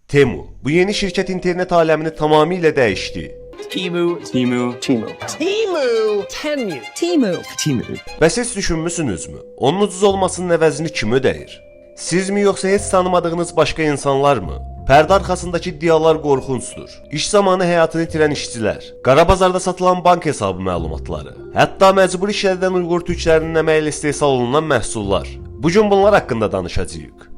Temu. Bu yeni şirket internet alemini tamamıyla değişti. Temu. Bəs heç düşünmüsünüzmü? Onun ucuz olmasının əvəzini kim ödəyir? Siz mi yoxsa heç tanımadığınız başqa insanlar mı? Pərdə arxasındakı iddialar qorxuncdur. İş zamanı həyatını itirən işçilər, qara bazarda satılan bank hesabı məlumatları, hətta məcbur işlədən Uyğur türklərinin əməyi ilə istehsal olunan məhsullar. Bu gün bunlar haqqında danışacağıq.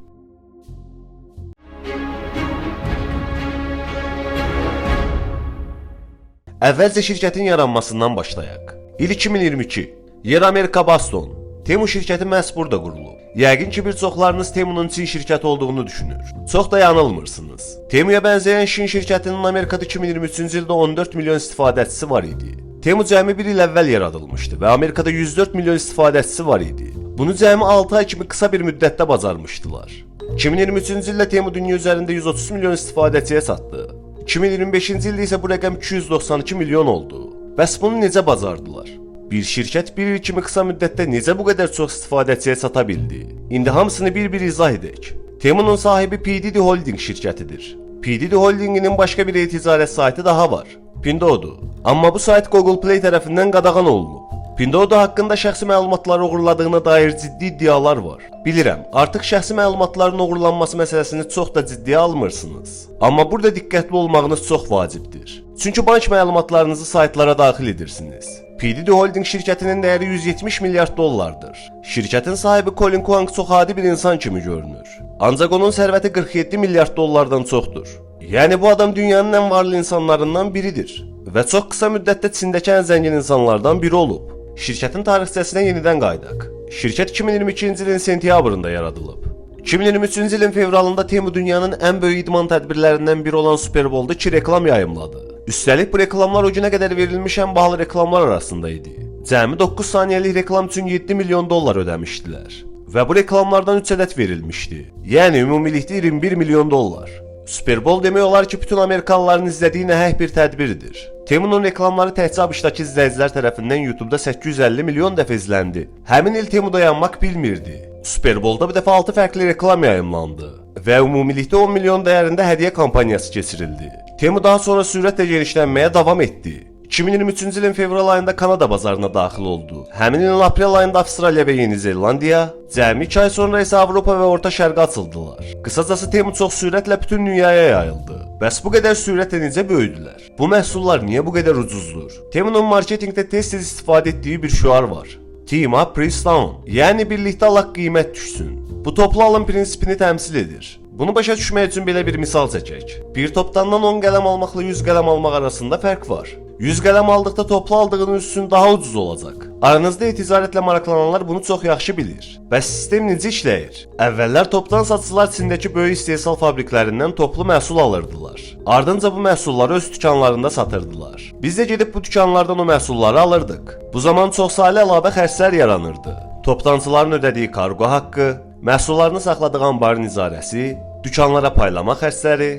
Əvvəlcə şirkətin yaranmasından başlayaq. İl 2022. Yer Amerika Boston. Temu şirkəti məhz burada qurulub. Yəqin ki, bir çoxlarınız Temunun Çin şirkəti olduğunu düşünür. Çox da yanılmırsınız. Temuya bənzəyən Şin şirkətinin Amerikada 2023-cü ildə 14 milyon istifadəçisi var idi. Temu cəmi bir il əvvəl yaradılmışdı və Amerikada 104 milyon istifadəçisi var idi. Bunu cəmi 6 ay kimi qısa bir müddətdə bacarmışdılar. 2023-cü ildə Temu dünya üzərində 130 milyon istifadəçiyə satdı. 2025-ci ildə isə bu rəqəm 292 milyon oldu. Bəs bunu necə bacardılar? Bir şirkət bir il kimi qısa müddətdə necə bu qədər çox istifadəçiyə sata bildi? İndi hamısını bir-bir izah edək. Temunun sahibi PDD Holding şirkətidir. PDD Holdinginin başqa bir e-ticarət saytı daha var. Pinduoduo. Amma bu sayt Google Play tərəfindən qadağan olunub. Pinduoduo haqqında şəxsi məlumatları oğurladığına dair ciddi iddialar var. Bilirəm, artıq şəxsi məlumatların oğurlanması məsələsini çox da ciddiyə almırsınız. Amma burada diqqətli olmağınız çox vacibdir. Çünki bank məlumatlarınızı saytlara daxil edirsiniz. PDD Holding şirkətinin dəyəri 170 milyard dollardır. Şirkətin sahibi Colin Kwong çox adi bir insan kimi görünür. Ancaq onun sərvəti 47 milyard dollardan çoxdur. Yəni bu adam dünyanın ən varlı insanlarından biridir və çox qısa müddətdə Çindəki ən zəngin insanlardan biri olub. Şirkətin tarixçəsinə yenidən qaydaq. Şirkət 2022-ci ilin sentyabrında yaradılıb. 2023-cü ilin fevralında Temu dünyanın ən böyük idman tədbirlərindən biri olan Super Bowl-da 2 reklam yayımladı. Üstəlik bu reklamlar o günə qədər verilmiş ən bahalı reklamlar arasında idi. Cəmi 9 saniyəlik reklam üçün 7 milyon dollar ödəmişdilər. Və bu reklamlardan 3 ədəd verilmişdi. Yəni ümumilikdə 21 milyon dollar. Super Bowl demək olar ki, bütün Amerikalıların izlədiyi nəhəng bir tədbirdir. Temunun reklamları təkcə ABŞ-dakı izləyicilər tərəfindən YouTube-da 850 milyon dəfə izləndi. Həmin il Temu dayanmaq bilmirdi. Super Bowl-da bir dəfə 6 fərqli reklam yayımlandı və ümumilikdə 10 milyon dəyərində hədiyyə kampaniyası keçirildi. Temu daha sonra sürətlə genişlənməyə davam etdi. 2023-cü ilin fevral ayında Kanada bazarına daxil oldu. Həmin ilin aprel ayında Avstraliya və Yeni Zelandiya, cəmi 2 ay sonra isə Avropa və Orta Şərqə açıldılar. Qısacası Temu çox sürətlə bütün dünyaya yayıldı. Bəs bu qədər sürətlə necə böyüdülər? Bu məhsullar niyə bu qədər ucuzdur? Temunun marketinqdə tez-tez istifadə etdiyi bir şüar var. Team up, price down. Yəni birlikdə alaq qiymət düşsün. Bu toplu alım prinsipini təmsil edir. Bunu başa düşmək üçün belə bir misal çəkək. Bir topdandan 10 qələm almaqla 100 qələm almaq arasında fərq var. 100 qələm aldıqda toplu aldığınız üçün daha ucuz olacaq. Aranızda e-ticarətlə maraqlananlar bunu çox yaxşı bilir. Bəs sistem necə işləyir? Əvvəllər topdan satıcılar Çindəki böyük istehsal fabriklərindən toplu məhsul alırdılar. Ardınca bu məhsulları öz dükanlarında satırdılar. Biz də gedib bu dükanlardan o məhsulları alırdıq. Bu zaman çoxsaylı əlavə xərclər yaranırdı. Toptancıların ödədiyi kargo haqqı, məhsullarını saxladığı anbarın icarəsi, dükanlara paylama xərcləri,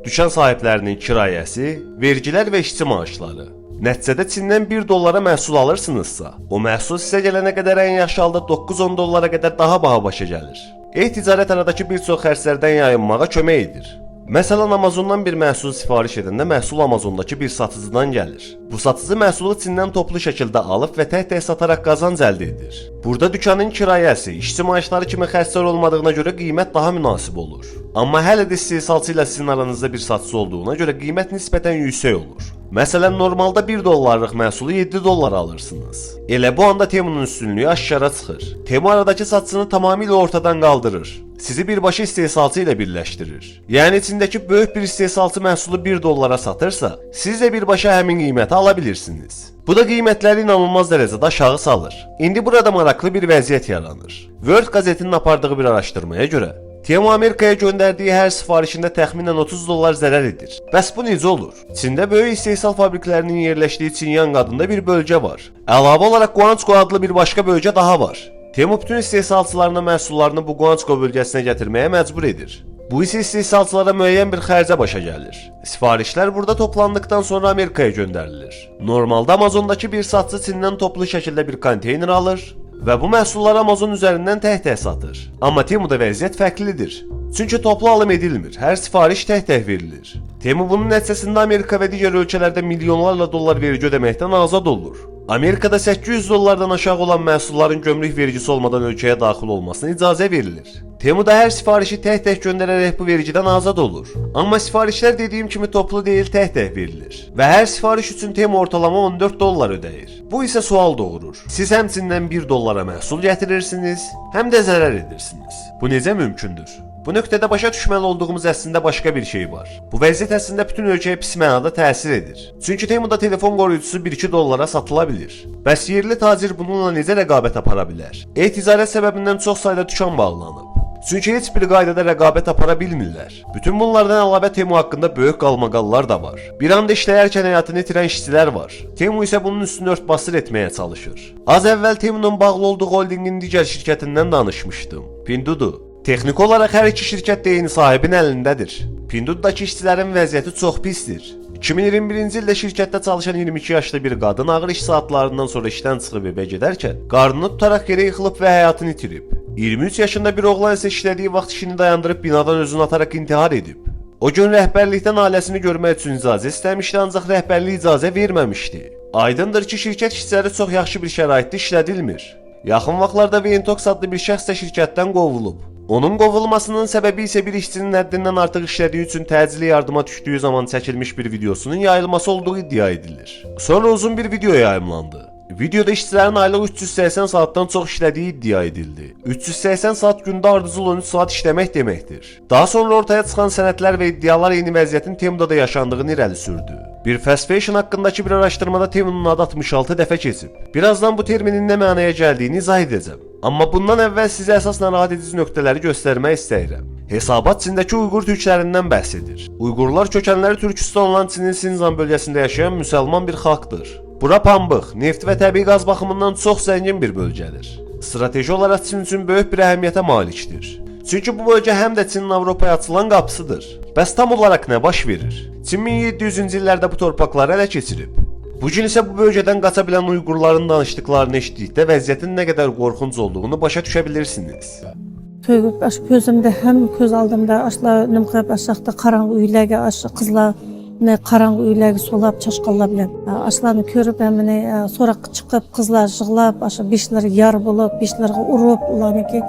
dükan sahiblərinin kirayəsi, vergilər və işçi maaşları. Nəticədə Çindən 1 dollara məhsul alırsınızsa, o məhsul sizə gələnə qədər ən yaxşı halda 9-10 dollara qədər daha baha başa gəlir. E-ticarət aradakı bir çox xərclərdən yayınmağa kömək edir. Məsələn, Amazondan bir məhsul sifariş edəndə məhsul Amazondakı bir satıcıdan gəlir. Bu satıcı məhsulu Çindən toplu şəkildə alıb və tək-tək sataraq qazanc əldə edir. Burada dükanın kirayəsi, işçi maaşları kimi xərclər olmadığına görə qiymət daha münasib olur. Amma hələ də istehsalçı ilə sizin aranızda bir satıcı olduğuna görə qiymət nisbətən yüksək olur. Məsələn, normalda 1 dollarlıq məhsulu 7 dollara alırsınız. Elə bu anda Temunun üstünlüyü aşkara çıxır. Temu aradakı satıcını tamamilə ortadan qaldırır. Sizi birbaşa istehsalçı ilə birləşdirir. Yəni içindəki böyük bir istehsalçı məhsulu 1 dollara satırsa, siz də birbaşa həmin qiyməti ala bilirsiniz. Bu da qiymətləri inanılmaz dərəcədə aşağı salır. İndi burada maraqlı bir vəziyyət yaranır. World qəzetinin apardığı bir araşdırmaya görə, Temu Amerikaya göndərdiyi hər sifarişində təxminən 30 dollar zərər edir. Bəs bu necə olur? Çində böyük istehsal fabriklərinin yerləşdiyi Çinyan adında bir bölgə var. Əlavə olaraq Guangzhou adlı bir başqa bölgə daha var. Temu bütün istehsalçılarına məhsullarını bu Guangzhou bölgəsinə gətirməyə məcbur edir. Bu isə istehsalçılara müəyyən bir xərcə başa gəlir. Sifarişlər burada toplandıqdan sonra Amerikaya göndərilir. Normalda Amazondakı bir satıcı Çindən toplu şəkildə bir konteyner alır və bu məhsulları Amazon üzərindən tək-tək satır. Amma Temuda vəziyyət fərqlidir. Çünki toplu alım edilmir, hər sifariş tək-tək verilir. Temu bunun nəticəsində Amerika və digər ölkələrdə milyonlarla dollar vergi ödəməkdən azad olur. Amerikada 800 dollardan aşağı olan məhsulların gömrük vergisi olmadan ölkəyə daxil olmasına icazə verilir. Temuda hər sifarişi tək-tək göndərərək bu vergidən azad olur. Amma sifarişlər dediyim kimi toplu deyil, tək-tək verilir. Və hər sifariş üçün Temu ortalama 14 dollar ödəyir. Bu isə sual doğurur. Siz həmçindən 1 dollara məhsul gətirirsiniz, həm də zərər edirsiniz. Bu necə mümkündür? Bu nöqtədə başa düşməli olduğumuz əslində başqa bir şey var. Bu vəziyyət əslində bütün ölkəyə pis mənada təsir edir. Çünki Temuda telefon qoruyucusu 1-2 dollara satıla bilir. Bəs yerli tacir bununla necə rəqabət apara bilər? Eticarət səbəbindən çox sayda dükan bağlanıb. Çünki heç bir qaydada rəqabət apara bilmirlər. Bütün bunlardan əlavə Temu haqqında böyük qalmaqallar da var. Bir anda işləyərkən həyatını itirən işçilər var. Temu isə bunun üstünü ört-basır etməyə çalışır. Az əvvəl Temunun bağlı olduğu holdingin digər şirkətindən danışmışdım. Pinduoduo. Texniki olaraq hər iki şirkət də eyni sahibin əlindədir. Pinduoduodakı işçilərin vəziyyəti çox pisdir. 2021-ci ildə şirkətdə çalışan 22 yaşlı bir qadın ağır iş saatlarından sonra işdən çıxıb evə gedərkən qarnını tutaraq yerə yıxılıb və həyatını itirib. 23 yaşında bir oğlan isə işlədiyi vaxt işini dayandırıb binadan özünü ataraq intihar edib. O gün rəhbərlikdən ailəsini görmək üçün icazə istəmişdi, ancaq rəhbərlik icazə verməmişdi. Aydındır ki, şirkət işçiləri çox yaxşı bir şəraitdə işlədilmir. Yaxın vaxtlarda Ventox adlı bir şəxs də şirkətdən qovulub. Onun qovulmasının səbəbi isə bir işçinin həddindən artıq işlədiyi üçün təcili yardıma düşdüyü zaman çəkilmiş bir videosunun yayılması olduğu iddia edilir. Sonra uzun bir video yayımlandı. Videoda işçilərin aylıq 380 saatdan çox işlədiyi iddia edildi. 380 saat gündə ardıcıl 13 saat işləmək deməkdir. Daha sonra ortaya çıxan sənədlər və iddialar eyni vəziyyətin Temuda da yaşandığını irəli sürdü. Bir fast fashion haqqındakı bir araşdırmada Temunun adı 66 dəfə keçib. Birazdan bu terminin nə mənaya gəldiyini izah edəcəm. Amma bundan əvvəl sizə əsas narahat edici nöqtələri göstərmək istəyirəm. Hesabat Çindəki Uyğur türklərindən bəhs edir. Uyğurlar kökənləri Türkistan olan Çinin Sinzan bölgəsində yaşayan müsəlman bir xalqdır. Bura pambıq, neft və təbii qaz baxımından çox zəngin bir bölgədir. Strateji olaraq Çin üçün böyük bir əhəmiyyətə malikdir. Çünki bu bölgə həm də Çinin Avropaya açılan qapısıdır. Bəs tam olaraq nə baş verir? Çin 1700-cü illərdə bu torpaqları ələ keçirib. Bu gün isə bu bölgədən qaça bilən Uyğurların danışdıqlarını eşitdikdə vəziyyətin nə qədər qorxunc olduğunu başa düşə bilirsiniz. Gözümdə həm göz aldımda aşla nümqə aşağıda qaranğı uylarga aşağı qızlar ne qaranğı uylarga solab çaşqallab bilan aşlarni ko'rib məni so'roq chiqib qizlar yig'lab aşa beshlar yar bo'lib beshlarga urib ularniki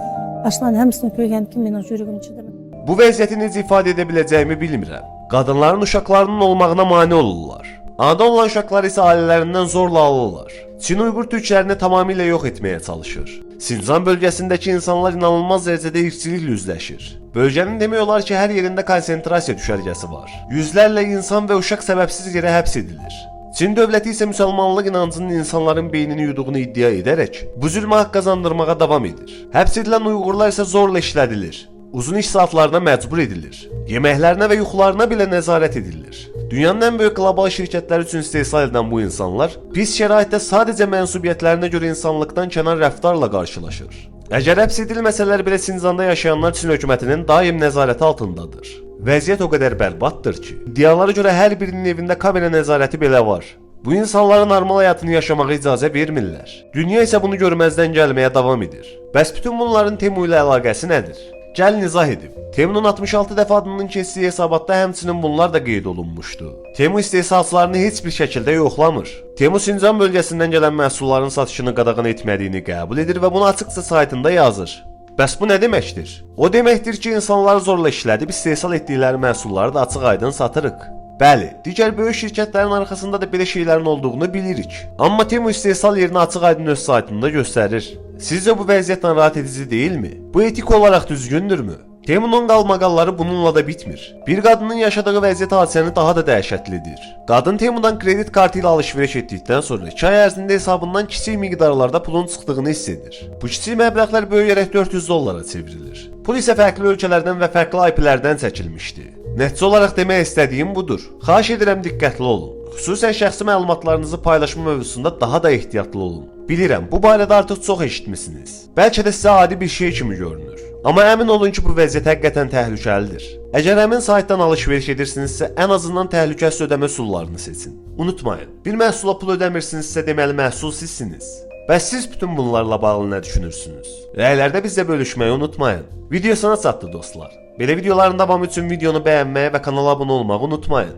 aşlarni hamısını ko'rgan ki mening yuragim ichida. Bu vəziyyəti necə ifadə edə biləcəyimi bilmirəm. Qadınların uşaqlarının olmağına mane olurlar. Anadan olan uşaqlar isə ailələrindən zorla alırlar. Çin Uyğur türklərini tamamilə yox etməyə çalışır. Sinzan bölgəsindəki insanlar inanılmaz dərəcədə irqçiliklə üzləşir. Bölgənin demək olar ki, hər yerində konsentrasiya düşərgəsi var. Yüzlərlə insan və uşaq səbəbsiz yerə həbs edilir. Çin dövləti isə müsəlmanlıq inancının insanların beynini yuduğunu iddia edərək bu zülmə haqq qazandırmağa davam edir. Həbs edilən Uyğurlar isə zorla işlədilir. Uzun iş saatlarına məcbur edilir. Yeməklərinə və yuxularına belə nəzarət edilir. Dünyanın ən böyük qlobal şirkətləri üçün istehsal edən bu insanlar pis şəraitdə sadəcə mənsubiyyətlərinə görə insanlıqdan kənar rəftarla qarşılaşır. Əgər həbs edilməsələr belə Sinzanda yaşayanlar Çin hökumətinin daim nəzarəti altındadır. Vəziyyət o qədər bərbaddır ki, iddialara görə hər birinin evində kamera nəzarəti belə var. Bu insanların normal həyatını yaşamağa icazə vermirlər. Dünya isə bunu görməzdən gəlməyə davam edir. Bəs bütün bunların Temu ilə əlaqəsi nədir? Gəlin izah edim. Temunun 66 dəfə adının keçdiyi hesabatda həmçinin bunlar da qeyd olunmuşdu. Temu istehsalçılarını heç bir şəkildə yoxlamır. Temu Sincan bölgəsindən gələn məhsulların satışını qadağan etmədiyini qəbul edir və bunu açıqca saytında yazır. Bəs bu nə deməkdir? O deməkdir ki, insanları zorla işlədib istehsal etdikləri məhsulları da açıq-aydın satırıq. Bəli, digər böyük şirkətlərin arxasında da belə şeylərin olduğunu bilirik. Amma Temu istehsal yerini açıq-aydın öz saytında göstərir. Sizcə bu vəziyyət narahat edici deyilmi? Bu etik olaraq düzgündürmü? Temunun qalmaqalları bununla da bitmir. Bir qadının yaşadığı vəziyyət hadisəni daha da dəhşətlidir. Qadın Temudan kredit kartı ilə alış-veriş etdikdən sonra 2 ay ərzində hesabından kiçik miqdarlarda pulun çıxdığını hiss edir. Bu kiçik məbləğlər böyüyərək 400 dollara çevrilir. Pul isə fərqli ölkələrdən və fərqli IP-lərdən çəkilmişdi. Nəticə olaraq demək istədiyim budur. Xahiş edirəm diqqətli olun. Xüsusən şəxsi məlumatlarınızı paylaşma mövzusunda daha da ehtiyatlı olun. Bilirəm, bu barədə artıq çox eşitmisiniz. Bəlkə də sizə adi bir şey kimi görünür. Amma əmin olun ki, bu vəziyyət həqiqətən təhlükəlidir. Əgər həmin saytdan alış-veriş edirsinizsə, ən azından təhlükəsiz ödəmə üsullarını seçin. Unutmayın, bir məhsula pul ödəmirsinizsə, deməli məhsul sizsiniz. Bəs siz bütün bunlarla bağlı nə düşünürsünüz? Rəylərdə bizlə bölüşməyi unutmayın. Video sona çatdı dostlar. Belə videoların davamı üçün videonu bəyənməyi və kanala abunə olmağı unutmayın.